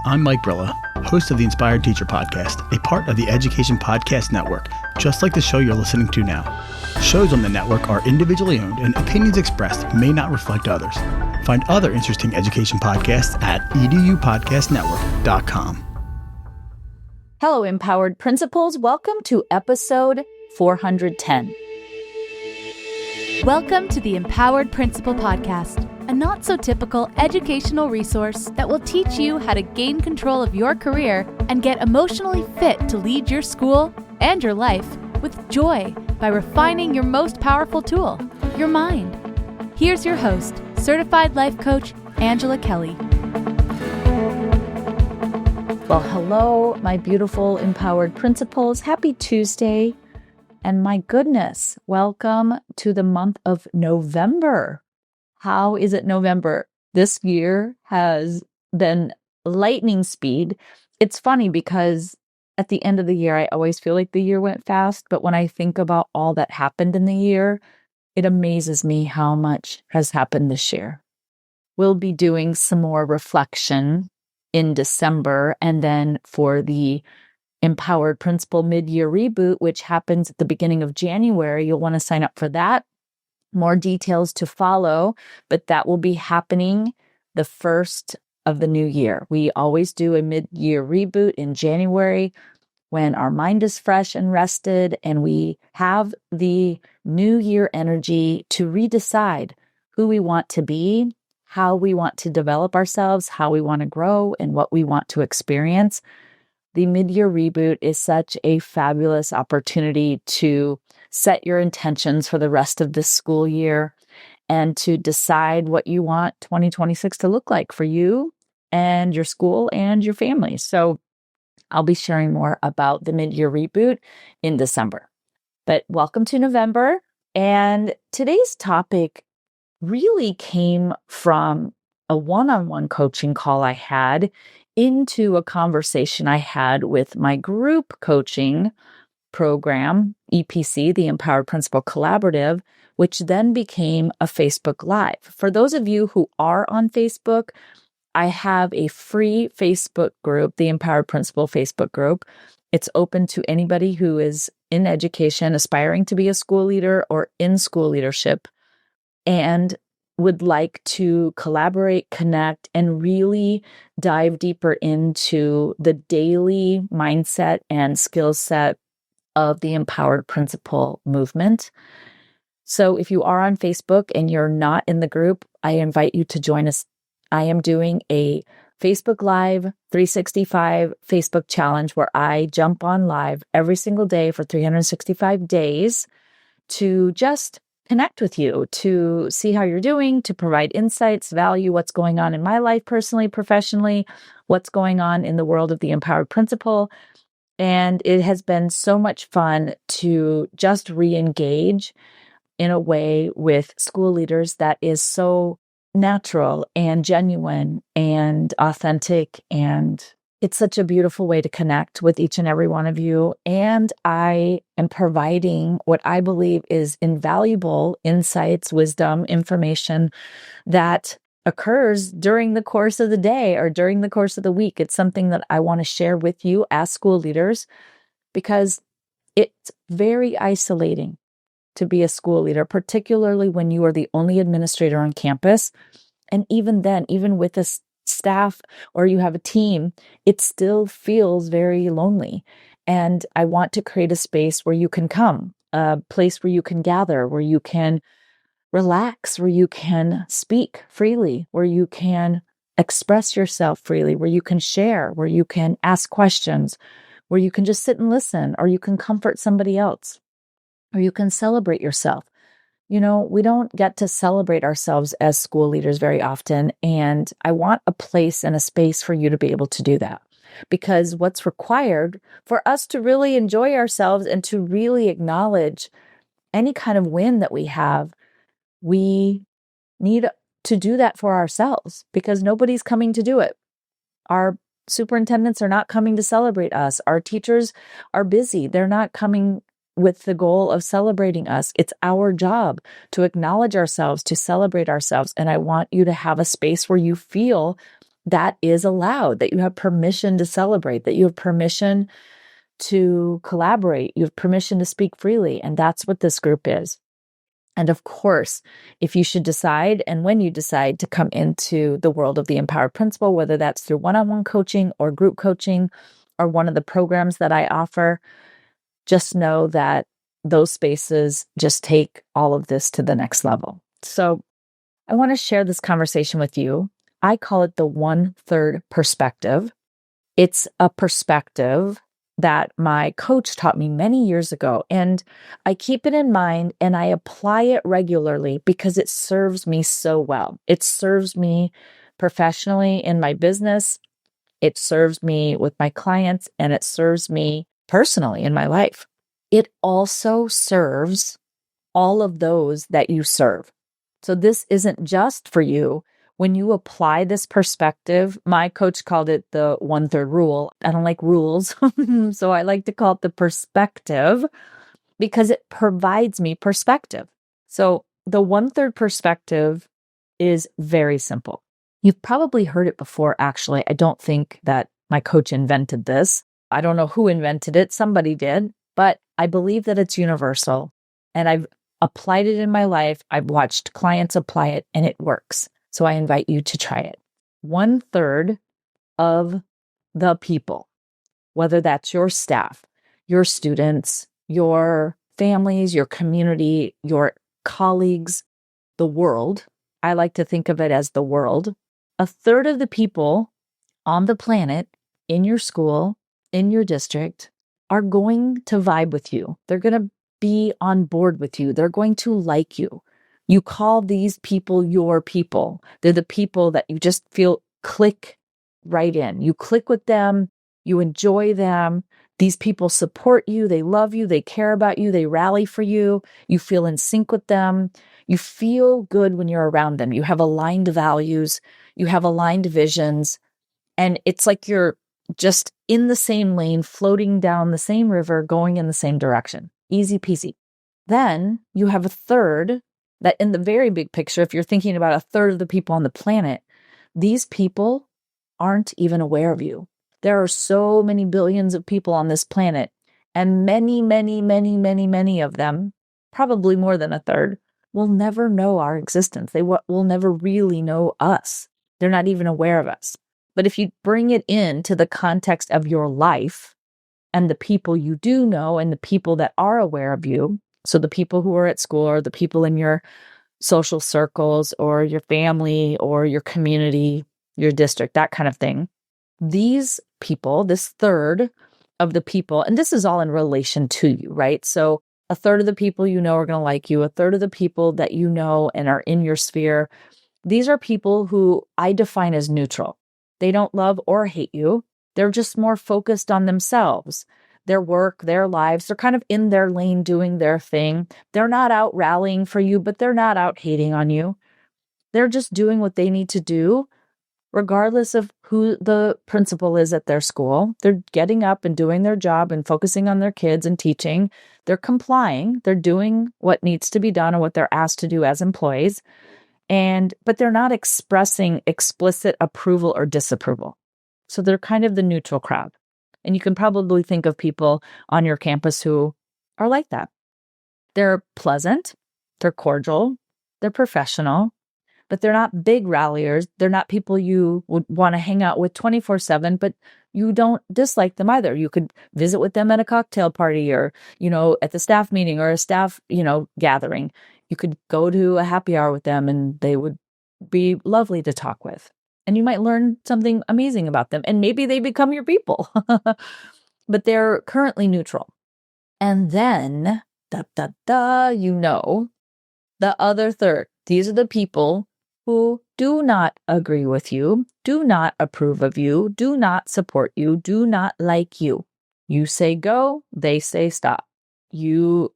I'm Mike Brilla, host of the Inspired Teacher Podcast, a part of the Education Podcast Network, just like the show you're listening to now. Shows on the network are individually owned and opinions expressed may not reflect others. Find other interesting education podcasts at edupodcastnetwork.com. Hello, Empowered Principals. Welcome to episode 410. Welcome to the Empowered Principal Podcast, a not-so-typical educational resource that will teach you how to gain control of your career and get emotionally fit to lead your school and your life with joy by refining your most powerful tool, your mind. Here's your host, Certified Life Coach, Angela Kelly. Well, hello, my beautiful Empowered Principals. Happy Tuesday. And my goodness, welcome to the month of November. How is it November? This year has been lightning speed. It's funny because at the end of the year, I always feel like the year went fast. But when I think about all that happened in the year, it amazes me how much has happened this year. We'll be doing some more reflection in December, and then for the Empowered Principal Mid-Year Reboot, which happens at the beginning of January. You'll want to sign up for that. More details to follow, but that will be happening the first of the new year. We always do a mid-year reboot in January when our mind is fresh and rested, and we have the new year energy to redecide who we want to be, how we want to develop ourselves, how we want to grow, and what we want to experience. The mid-year reboot is such a fabulous opportunity to set your intentions for the rest of this school year and to decide what you want 2026 to look like for you and your school and your family. So I'll be sharing more about the mid-year reboot in December. But welcome to November. And today's topic really came from a one-on-one coaching call I had into a conversation I had with my group coaching program, EPC, the Empowered Principal Collaborative, which then became a Facebook Live. For those of you who are on Facebook, I have a free Facebook group, the Empowered Principal Facebook group. It's open to anybody who is in education, aspiring to be a school leader or in school leadership, and would like to collaborate, connect, and really dive deeper into the daily mindset and skill set of the Empowered Principal movement. So if you are on Facebook and you're not in the group, I invite you to join us. I am doing a Facebook Live 365 Facebook challenge where I jump on live every single day for 365 days to just connect with you, to see how you're doing, to provide insights, value, what's going on in my life personally, professionally, what's going on in the world of the Empowered Principal. And it has been so much fun to just re-engage in a way with school leaders that is so natural and genuine and authentic, and it's such a beautiful way to connect with each and every one of you. And I am providing what I believe is invaluable insights, wisdom, information that occurs during the course of the day or during the course of the week. It's something that I want to share with you as school leaders because it's very isolating to be a school leader, particularly when you are the only administrator on campus. And even then, even with a staff or you have a team, it still feels very lonely. And I want to create a space where you can come, a place where you can gather, where you can relax, where you can speak freely, where you can express yourself freely, where you can share, where you can ask questions, where you can just sit and listen, or you can comfort somebody else, or you can celebrate yourself. You know, we don't get to celebrate ourselves as school leaders very often, and I want a place and a space for you to be able to do that. Because what's required for us to really enjoy ourselves and to really acknowledge any kind of win that we have, we need to do that for ourselves because nobody's coming to do it. Our superintendents are not coming to celebrate us. Our teachers are busy. They're not coming with the goal of celebrating us. It's our job to acknowledge ourselves, to celebrate ourselves. And I want you to have a space where you feel that is allowed, that you have permission to celebrate, that you have permission to collaborate, you have permission to speak freely. And that's what this group is. And of course, if you should decide, and when you decide to come into the world of the empowered principal, whether that's through one-on-one coaching or group coaching or one of the programs that I offer, just know that those spaces just take all of this to the next level. So I want to share this conversation with you. I call it the 1/3 perspective. It's a perspective that my coach taught me many years ago. And I keep it in mind and I apply it regularly because it serves me so well. It serves me professionally in my business. It serves me with my clients, and it serves me personally in my life. It also serves all of those that you serve. So this isn't just for you. When you apply this perspective, my coach called it the 1/3 rule. I don't like rules, so I like to call it the perspective because it provides me perspective. So the 1/3 perspective is very simple. You've probably heard it before, actually. I don't think that my coach invented this. I don't know who invented it. Somebody did, but I believe that it's universal. And I've applied it in my life. I've watched clients apply it and it works. So I invite you to try it. 1/3 of the people, whether that's your staff, your students, your families, your community, your colleagues, the world. I like to think of it as the world. 1/3 of the people on the planet, in your school, in your district, are going to vibe with you. They're going to be on board with you. They're going to like you. You call these people your people. They're the people that you just feel click right in. You click with them. You enjoy them. These people support you. They love you. They care about you. They rally for you. You feel in sync with them. You feel good when you're around them. You have aligned values. You have aligned visions. And it's like you're just in the same lane, floating down the same river, going in the same direction. Easy peasy. Then you have 1/3 that in the very big picture, if you're thinking about 1/3 of the people on the planet, these people aren't even aware of you. There are so many billions of people on this planet, and many, many, many, many, many of them, probably more than 1/3, will never know our existence. They will never really know us. They're not even aware of us. But if you bring it into the context of your life and the people you do know and the people that are aware of you, so the people who are at school or the people in your social circles or your family or your community, your district, that kind of thing, these people, this 1/3 of the people, and this is all in relation to you, right? So 1/3 of the people you know are going to like you, 1/3 of the people that you know and are in your sphere, these are people who I define as neutral. They don't love or hate you. They're just more focused on themselves, their work, their lives. They're kind of in their lane doing their thing. They're not out rallying for you, but they're not out hating on you. They're just doing what they need to do, regardless of who the principal is at their school. They're getting up and doing their job and focusing on their kids and teaching. They're complying. They're doing what needs to be done and what they're asked to do as employees. But they're not expressing explicit approval or disapproval. So they're kind of the neutral crowd. And you can probably think of people on your campus who are like that. They're pleasant, they're cordial, they're professional, but they're not big ralliers. They're not people you would want to hang out with 24/7, but you don't dislike them either. You could visit with them at a cocktail party or, at the staff meeting or a staff, gathering. You could go to a happy hour with them and they would be lovely to talk with. And you might learn something amazing about them. And maybe they become your people. But they're currently neutral. And then, the other 1/3. These are the people who do not agree with you, do not approve of you, do not support you, do not like you. You say go, they say stop. You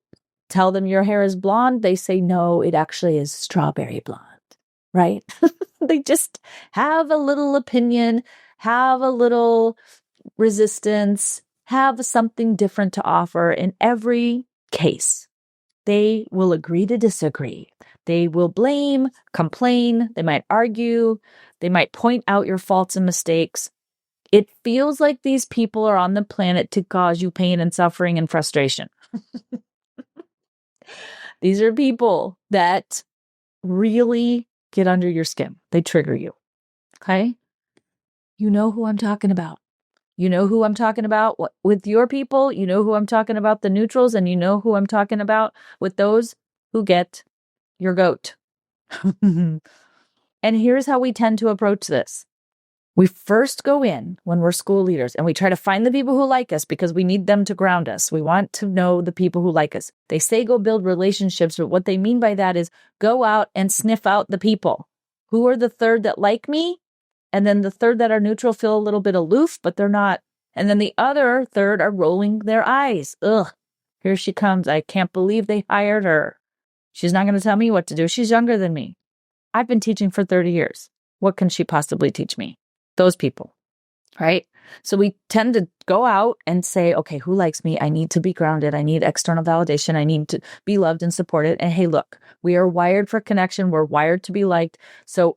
tell them your hair is blonde, they say no, it actually is strawberry blonde, right? They just have a little opinion, have a little resistance, have something different to offer in every case. They will agree to disagree. They will blame, complain, they might argue, they might point out your faults and mistakes. It feels like these people are on the planet to cause you pain and suffering and frustration. These are people that really get under your skin. They trigger you. Okay? You know who I'm talking about. You know who I'm talking about with your people. You know who I'm talking about, the neutrals, and you know who I'm talking about with those who get your goat. And here's how we tend to approach this. We first go in when we're school leaders and we try to find the people who like us because we need them to ground us. We want to know the people who like us. They say go build relationships, but what they mean by that is go out and sniff out the people. Who are the third that like me? And then the third that are neutral feel a little bit aloof, but they're not. And then the other third are rolling their eyes. Ugh, here she comes. I can't believe they hired her. She's not going to tell me what to do. She's younger than me. I've been teaching for 30 years. What can she possibly teach me? Those people, right? So we tend to go out and say, okay, who likes me? I need to be grounded. I need external validation. I need to be loved and supported. And hey, look, we are wired for connection. We're wired to be liked. So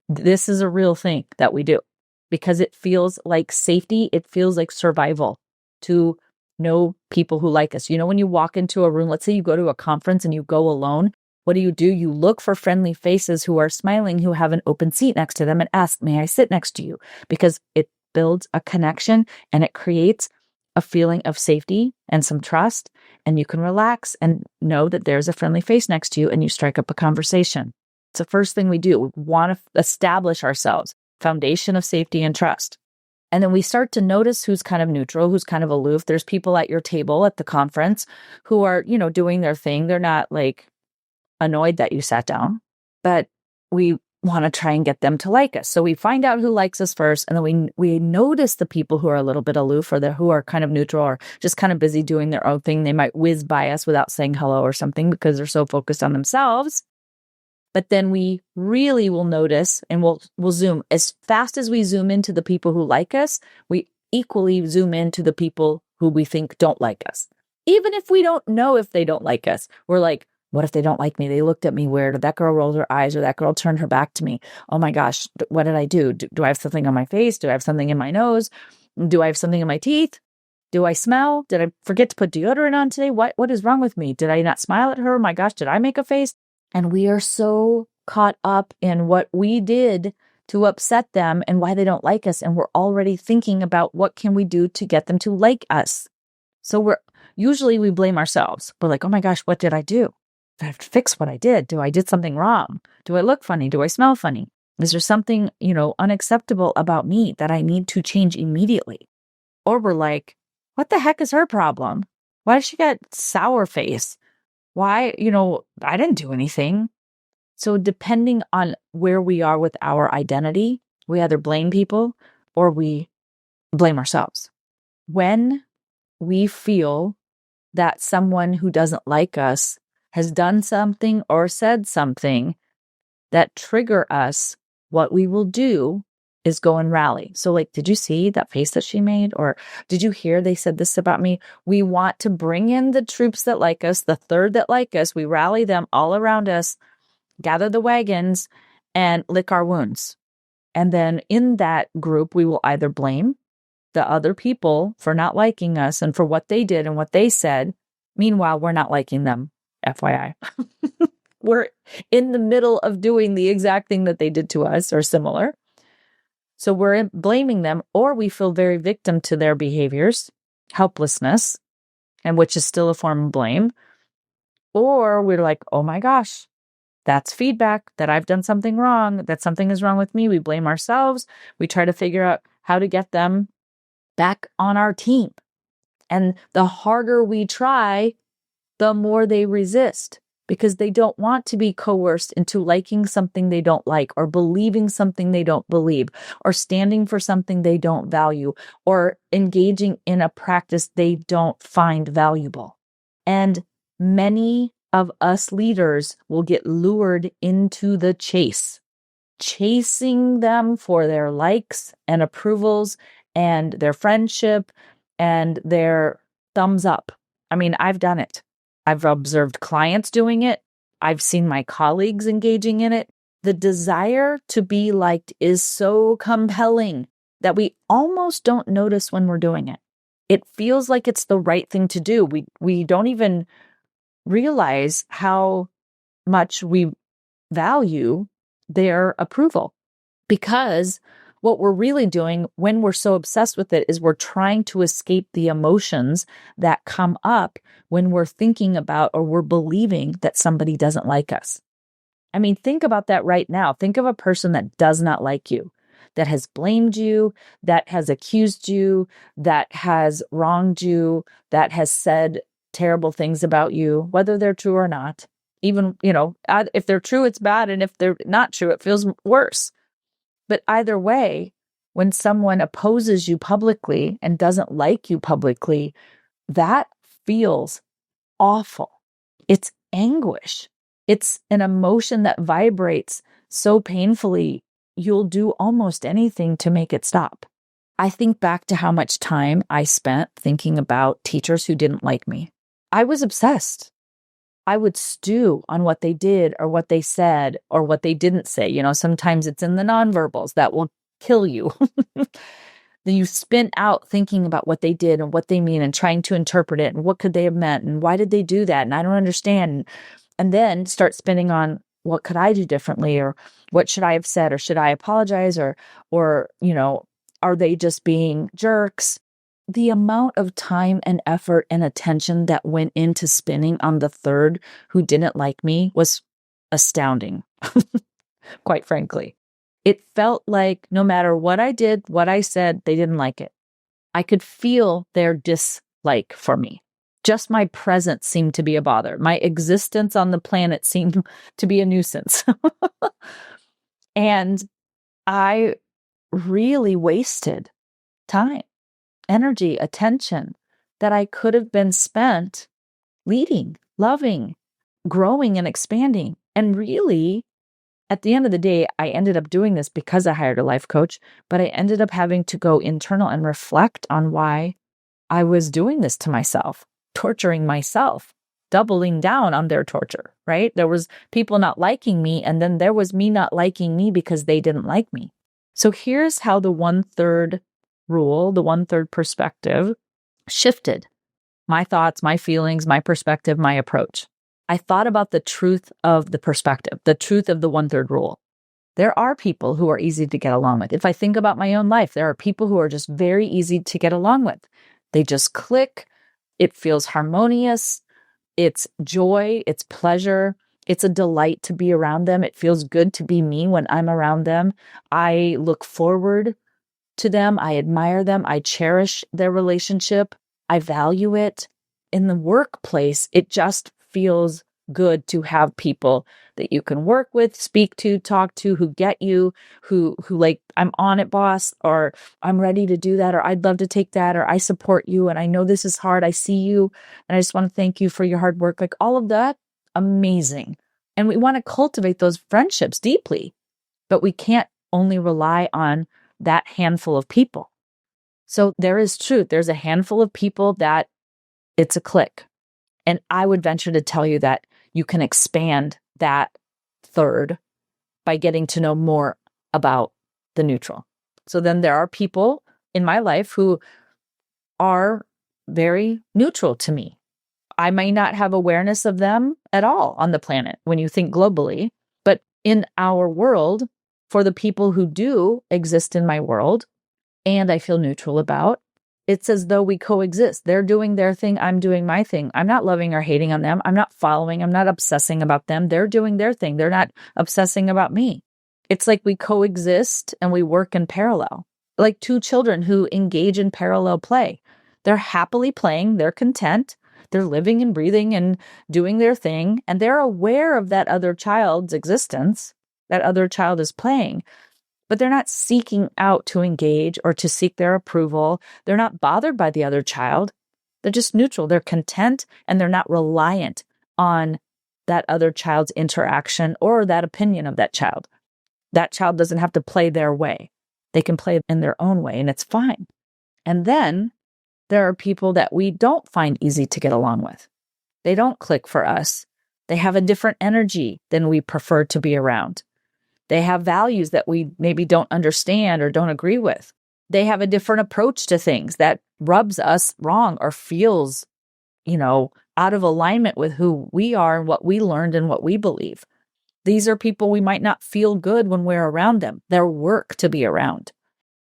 this is a real thing that we do because it feels like safety. It feels like survival to know people who like us. You know, when you walk into a room, let's say you go to a conference and you go alone, what do? You look for friendly faces who are smiling, who have an open seat next to them and ask, may I sit next to you? Because it builds a connection and it creates a feeling of safety and some trust. And you can relax and know that there's a friendly face next to you and you strike up a conversation. It's the first thing we do. We want to establish ourselves, foundation of safety and trust. And then we start to notice who's kind of neutral, who's kind of aloof. There's people at your table at the conference who are, doing their thing. They're not like annoyed that you sat down, but we want to try and get them to like us. So we find out who likes us first, and then we notice the people who are a little bit aloof or who are kind of neutral or just kind of busy doing their own thing. They might whiz by us without saying hello or something because they're so focused on themselves. But then we really will notice, and we'll zoom. As fast as we zoom into the people who like us, we equally zoom into the people who we think don't like us. Even if we don't know if they don't like us, we're like, what if they don't like me? They looked at me weird, or that girl rolled her eyes, or that girl turned her back to me. Oh my gosh, what did I do? Do I have something on my face? Do I have something in my nose? Do I have something in my teeth? Do I smell? Did I forget to put deodorant on today? What is wrong with me? Did I not smile at her? Oh my gosh, did I make a face? And we are so caught up in what we did to upset them and why they don't like us. And we're already thinking about what can we do to get them to like us. So usually we blame ourselves. We're like, oh my gosh, what did I do? I have to fix what I did. I did something wrong? Do I look funny? Do I smell funny? Is there something, unacceptable about me that I need to change immediately? Or we're like, what the heck is her problem? Why does she get sour face? Why, I didn't do anything. So depending on where we are with our identity, we either blame people or we blame ourselves. When we feel that someone who doesn't like us has done something or said something that trigger us, what we will do is go and rally. So like, did you see that face that she made? Or did you hear they said this about me? We want to bring in the troops that like us, the third that like us. We rally them all around us, gather the wagons, and lick our wounds. And then in that group, we will either blame the other people for not liking us and for what they did and what they said. Meanwhile, we're not liking them. FYI. We're in the middle of doing the exact thing that they did to us or similar. So we're blaming them, or we feel very victim to their behaviors, helplessness, and which is still a form of blame. Or we're like, oh my gosh, that's feedback that I've done something wrong, that something is wrong with me. We blame ourselves. We try to figure out how to get them back on our team. And the harder we try, the more they resist, because they don't want to be coerced into liking something they don't like, or believing something they don't believe, or standing for something they don't value, or engaging in a practice they don't find valuable. And many of us leaders will get lured into the chase, chasing them for their likes and approvals and their friendship and their thumbs up. I mean, I've done it. I've observed clients doing it. I've seen my colleagues engaging in it. The desire to be liked is so compelling that we almost don't notice when we're doing it. It feels like it's the right thing to do. We don't even realize how much we value their approval, because what we're really doing when we're so obsessed with it is we're trying to escape the emotions that come up when we're thinking about or we're believing that somebody doesn't like us. I mean, think about that right now. Think of a person that does not like you, that has blamed you, that has accused you, that has wronged you, that has said terrible things about you, whether they're true or not. Even, if they're true, it's bad. And if they're not true, it feels worse. But either way, when someone opposes you publicly and doesn't like you publicly, that feels awful. It's anguish. It's an emotion that vibrates so painfully, you'll do almost anything to make it stop. I think back to how much time I spent thinking about teachers who didn't like me. I was obsessed. I would stew on what they did or what they said or what they didn't say. Sometimes it's in the nonverbals that will kill you. Then you spin out thinking about what they did and what they mean and trying to interpret it and what could they have meant and why did they do that and I don't understand. And then start spinning on what could I do differently or what should I have said or should I apologize or are they just being jerks? The amount of time and effort and attention that went into spinning on the third who didn't like me was astounding, quite frankly. It felt like no matter what I did, what I said, they didn't like it. I could feel their dislike for me. Just my presence seemed to be a bother. My existence on the planet seemed to be a nuisance. And I really wasted time, energy, attention that I could have been spent leading, loving, growing, and expanding. And really, at the end of the day, I ended up doing this because I hired a life coach, but I ended up having to go internal and reflect on why I was doing this to myself, torturing myself, doubling down on their torture, right? There was people not liking me, and then there was me not liking me because they didn't like me. So here's how the 1/3 rule, the 1/3 perspective shifted my thoughts, my feelings, my perspective, my approach. I thought about the truth of the perspective, the truth of the 1/3 rule. There are people who are easy to get along with. If I think about my own life, there are people who are just very easy to get along with. They just click. It feels harmonious. It's joy. It's pleasure. It's a delight to be around them. It feels good to be me when I'm around them. I look forward to them. I admire them. I cherish their relationship. I value it. In the workplace, it just feels good to have people that you can work with, speak to, talk to, who get you, who like, I'm on it, boss, or I'm ready to do that, or I'd love to take that, or I support you, and I know this is hard. I see you, and I just want to thank you for your hard work. Like all of that, amazing. And we want to cultivate those friendships deeply, but we can't only rely on that handful of people. So there is truth. There's a handful of people that it's a click. And I would venture to tell you that you can expand that third by getting to know more about the neutral. So then there are people in my life who are very neutral to me. I may not have awareness of them at all on the planet when you think globally, but in our world, for the people who do exist in my world and I feel neutral about, it's as though we coexist. They're doing their thing. I'm doing my thing. I'm not loving or hating on them. I'm not following. I'm not obsessing about them. They're doing their thing. They're not obsessing about me. It's like we coexist and we work in parallel, like two children who engage in parallel play. They're happily playing. They're content. They're living and breathing and doing their thing. And they're aware of that other child's existence. That other child is playing. But they're not seeking out to engage or to seek their approval. They're not bothered by the other child. They're just neutral. They're content and they're not reliant on that other child's interaction or that opinion of that child. That child doesn't have to play their way. They can play in their own way and it's fine. And then there are people that we don't find easy to get along with. They don't click for us. They have a different energy than we prefer to be around. They have values that we maybe don't understand or don't agree with. They have a different approach to things that rubs us wrong or feels, out of alignment with who we are and what we learned and what we believe. These are people we might not feel good when we're around them. They're work to be around.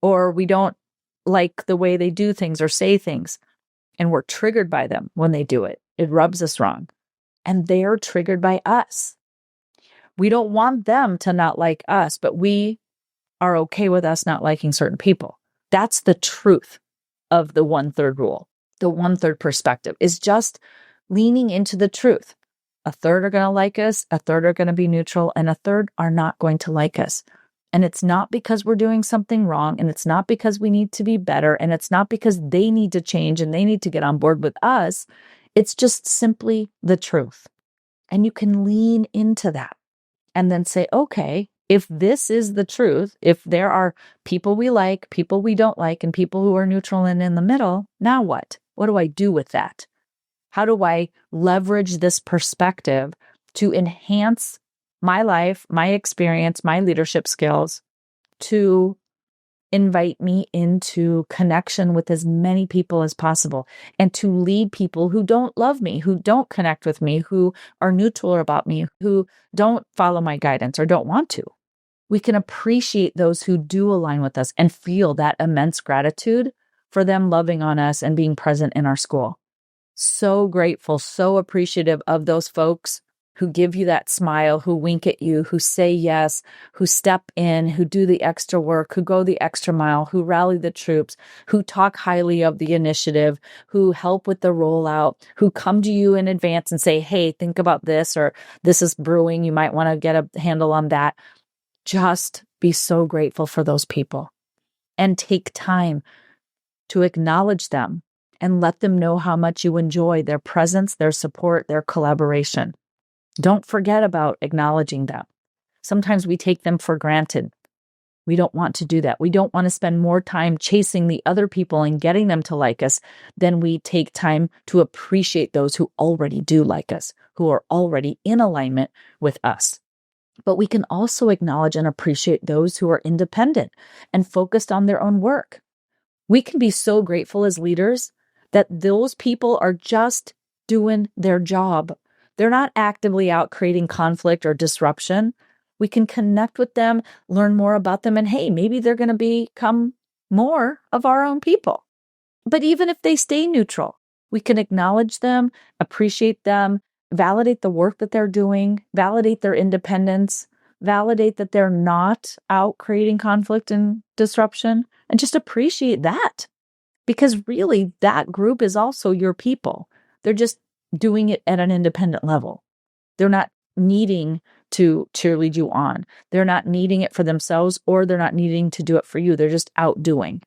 Or we don't like the way they do things or say things, and we're triggered by them when they do it. It rubs us wrong. And they're triggered by us. We don't want them to not like us, but we are okay with us not liking certain people. That's the truth of the 1/3 rule. The 1/3 perspective is just leaning into the truth. A third are going to like us, a third are going to be neutral, and a third are not going to like us. And it's not because we're doing something wrong, and it's not because we need to be better, and it's not because they need to change and they need to get on board with us. It's just simply the truth. And you can lean into that and then say, okay, if this is the truth, if there are people we like, people we don't like, and people who are neutral and in the middle, now what? What do I do with that? How do I leverage this perspective to enhance my life, my experience, my leadership skills, to invite me into connection with as many people as possible, and to lead people who don't love me, who don't connect with me, who are neutral about me, who don't follow my guidance or don't want to. We can appreciate those who do align with us and feel that immense gratitude for them loving on us and being present in our school. So grateful, so appreciative of those folks who give you that smile, who wink at you, who say yes, who step in, who do the extra work, who go the extra mile, who rally the troops, who talk highly of the initiative, who help with the rollout, who come to you in advance and say, hey, think about this, or this is brewing, you might want to get a handle on that. Just be so grateful for those people and take time to acknowledge them and let them know how much you enjoy their presence, their support, their collaboration. Don't forget about acknowledging them. Sometimes we take them for granted. We don't want to do that. We don't want to spend more time chasing the other people and getting them to like us than we take time to appreciate those who already do like us, who are already in alignment with us. But we can also acknowledge and appreciate those who are independent and focused on their own work. We can be so grateful as leaders that those people are just doing their job. They're not actively out creating conflict or disruption. We can connect with them, learn more about them, and hey, maybe they're going to become more of our own people. But even if they stay neutral, we can acknowledge them, appreciate them, validate the work that they're doing, validate their independence, validate that they're not out creating conflict and disruption, and just appreciate that. Because really, that group is also your people. They're just doing it at an independent level. They're not needing to cheerlead you on. They're not needing it for themselves, or they're not needing to do it for you. They're just out doing,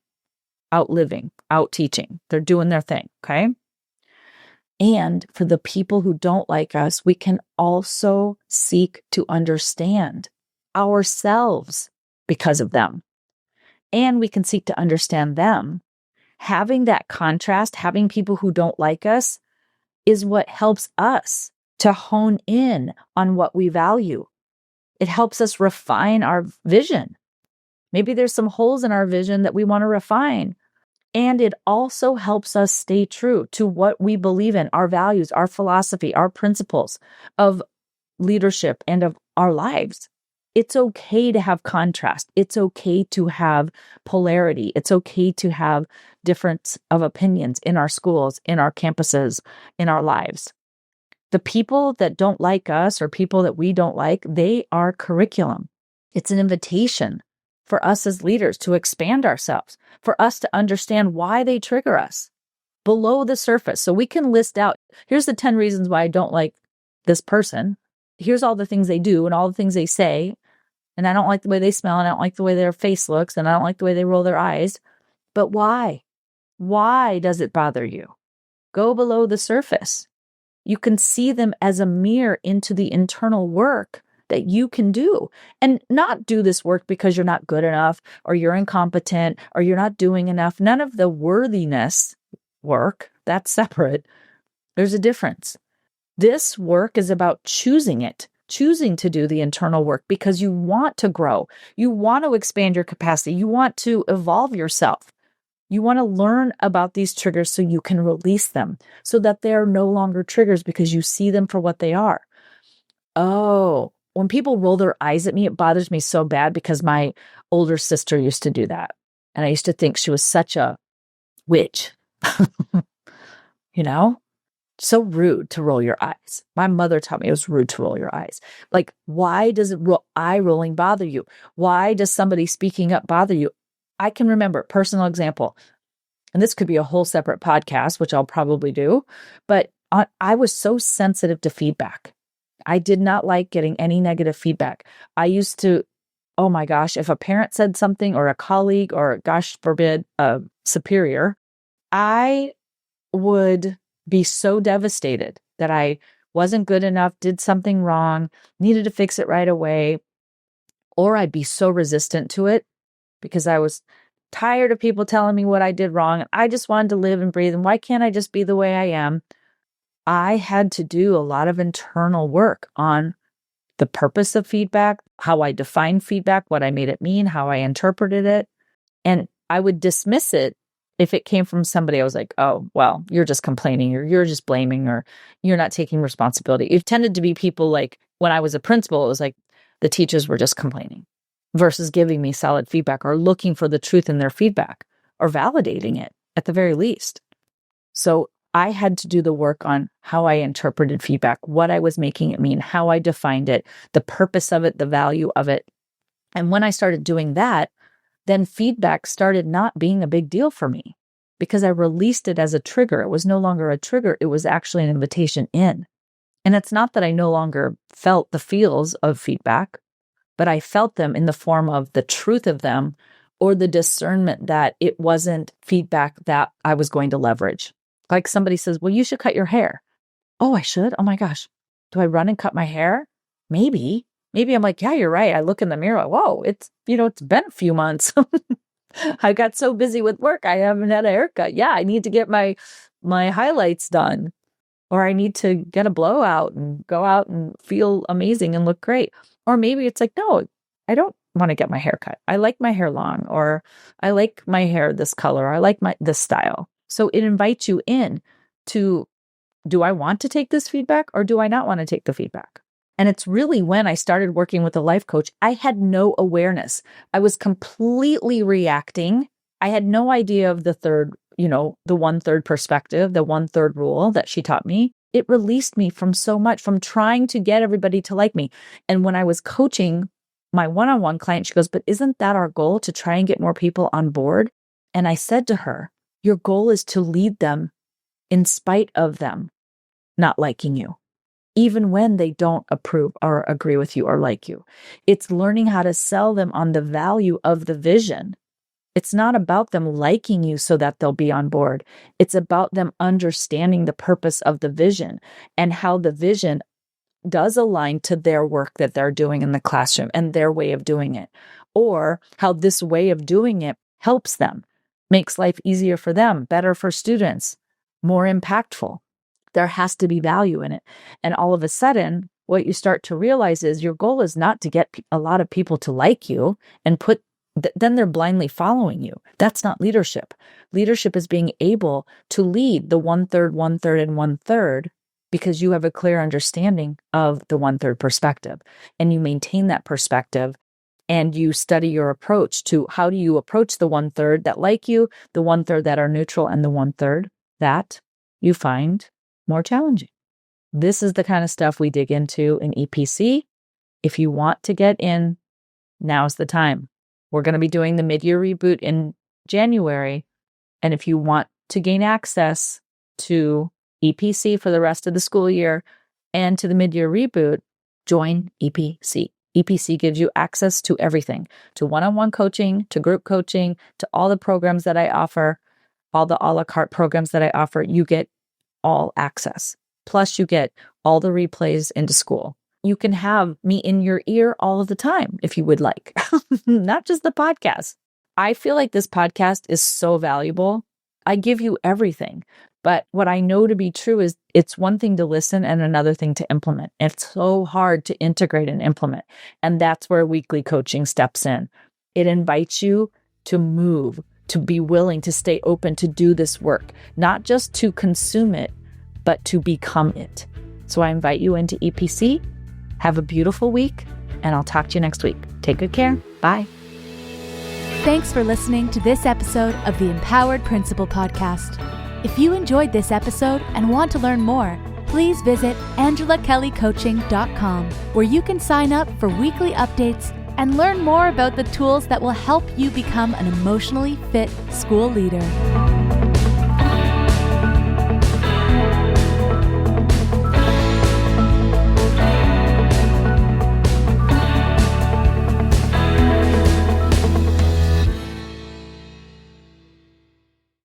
out living, out teaching. They're doing their thing, okay? And for the people who don't like us, we can also seek to understand ourselves because of them. And we can seek to understand them. Having that contrast, having people who don't like us, is what helps us to hone in on what we value. It helps us refine our vision. Maybe there's some holes in our vision that we want to refine. And it also helps us stay true to what we believe in, our values, our philosophy, our principles of leadership and of our lives. It's okay to have contrast. It's okay to have polarity. It's okay to have difference of opinions in our schools, in our campuses, in our lives. The people that don't like us or people that we don't like, they are curriculum. It's an invitation for us as leaders to expand ourselves, for us to understand why they trigger us below the surface. So we can list out, here's the 10 reasons why I don't like this person. Here's all the things they do and all the things they say. And I don't like the way they smell, and I don't like the way their face looks, and I don't like the way they roll their eyes. But why? Why does it bother you? Go below the surface. You can see them as a mirror into the internal work that you can do, and not do this work because you're not good enough or you're incompetent or you're not doing enough. None of the worthiness work, that's separate. There's a difference. This work is about choosing to do the internal work because you want to grow. You want to expand your capacity. You want to evolve yourself. You want to learn about these triggers so you can release them so that they're no longer triggers because you see them for what they are. Oh, when people roll their eyes at me, it bothers me so bad because my older sister used to do that. And I used to think she was such a witch, you know? So rude to roll your eyes. My mother taught me it was rude to roll your eyes. Like, why does eye rolling bother you? Why does somebody speaking up bother you? I can remember, personal example, and this could be a whole separate podcast, which I'll probably do, but I was so sensitive to feedback. I did not like getting any negative feedback. I used to, oh my gosh, if a parent said something or a colleague or, gosh forbid, a superior, I would be so devastated that I wasn't good enough, did something wrong, needed to fix it right away, or I'd be so resistant to it because I was tired of people telling me what I did wrong. And I just wanted to live and breathe. And why can't I just be the way I am? I had to do a lot of internal work on the purpose of feedback, how I defined feedback, what I made it mean, how I interpreted it. And I would dismiss it if it came from somebody. I was like, oh, well, you're just complaining, or you're just blaming, or you're not taking responsibility. It tended to be people like when I was a principal, it was like the teachers were just complaining versus giving me solid feedback or looking for the truth in their feedback or validating it at the very least. So I had to do the work on how I interpreted feedback, what I was making it mean, how I defined it, the purpose of it, the value of it. And when I started doing that, then feedback started not being a big deal for me because I released it as a trigger. It was no longer a trigger. It was actually an invitation in. And it's not that I no longer felt the feels of feedback, but I felt them in the form of the truth of them or the discernment that it wasn't feedback that I was going to leverage. Like somebody says, well, you should cut your hair. Oh, I should? Oh my gosh. Do I run and cut my hair? Maybe I'm like, yeah, you're right. I look in the mirror, like, whoa, it's been a few months. I got so busy with work. I haven't had a haircut. Yeah, I need to get my highlights done, or I need to get a blowout and go out and feel amazing and look great. Or maybe it's like, no, I don't want to get my hair cut. I like my hair long, or I like my hair this color. Or I like this style. So it invites you in to, do I want to take this feedback or do I not want to take the feedback? And it's really when I started working with a life coach, I had no awareness. I was completely reacting. I had no idea of the third, the 1/3 perspective, the 1/3 rule that she taught me. It released me from so much, from trying to get everybody to like me. And when I was coaching my one-on-one client, she goes, but isn't that our goal, to try and get more people on board? And I said to her, your goal is to lead them in spite of them not liking you, even when they don't approve or agree with you or like you. It's learning how to sell them on the value of the vision. It's not about them liking you so that they'll be on board. It's about them understanding the purpose of the vision and how the vision does align to their work that they're doing in the classroom and their way of doing it, or how this way of doing it helps them, makes life easier for them, better for students, more impactful. There has to be value in it. And all of a sudden, what you start to realize is your goal is not to get a lot of people to like you and then they're blindly following you. That's not leadership. Leadership is being able to lead the 1/3, 1/3, and 1/3 because you have a clear understanding of the 1/3 perspective, and you maintain that perspective, and you study your approach to how do you approach the 1/3 that like you, the 1/3 that are neutral, and the 1/3 that you find more challenging. This is the kind of stuff we dig into in EPC. If you want to get in, now's the time. We're going to be doing the mid-year reboot in January. And if you want to gain access to EPC for the rest of the school year and to the mid-year reboot, join EPC. EPC gives you access to everything, to one-on-one coaching, to group coaching, to all the programs that I offer, all the a la carte programs that I offer. You get all access. Plus, you get all the replays into school. You can have me in your ear all of the time if you would like, not just the podcast. I feel like this podcast is so valuable. I give you everything, But what I know to be true is it's one thing to listen and another thing to implement. It's so hard to integrate and implement. And that's where weekly coaching steps in. It invites you to move, to be willing to stay open to do this work, not just to consume it, but to become it. So I invite you into EPC. Have a beautiful week, and I'll talk to you next week. Take good care. Bye. Thanks for listening to this episode of the Empowered Principal Podcast. If you enjoyed this episode and want to learn more, please visit angelakellycoaching.com, where you can sign up for weekly updates and learn more about the tools that will help you become an emotionally fit school leader.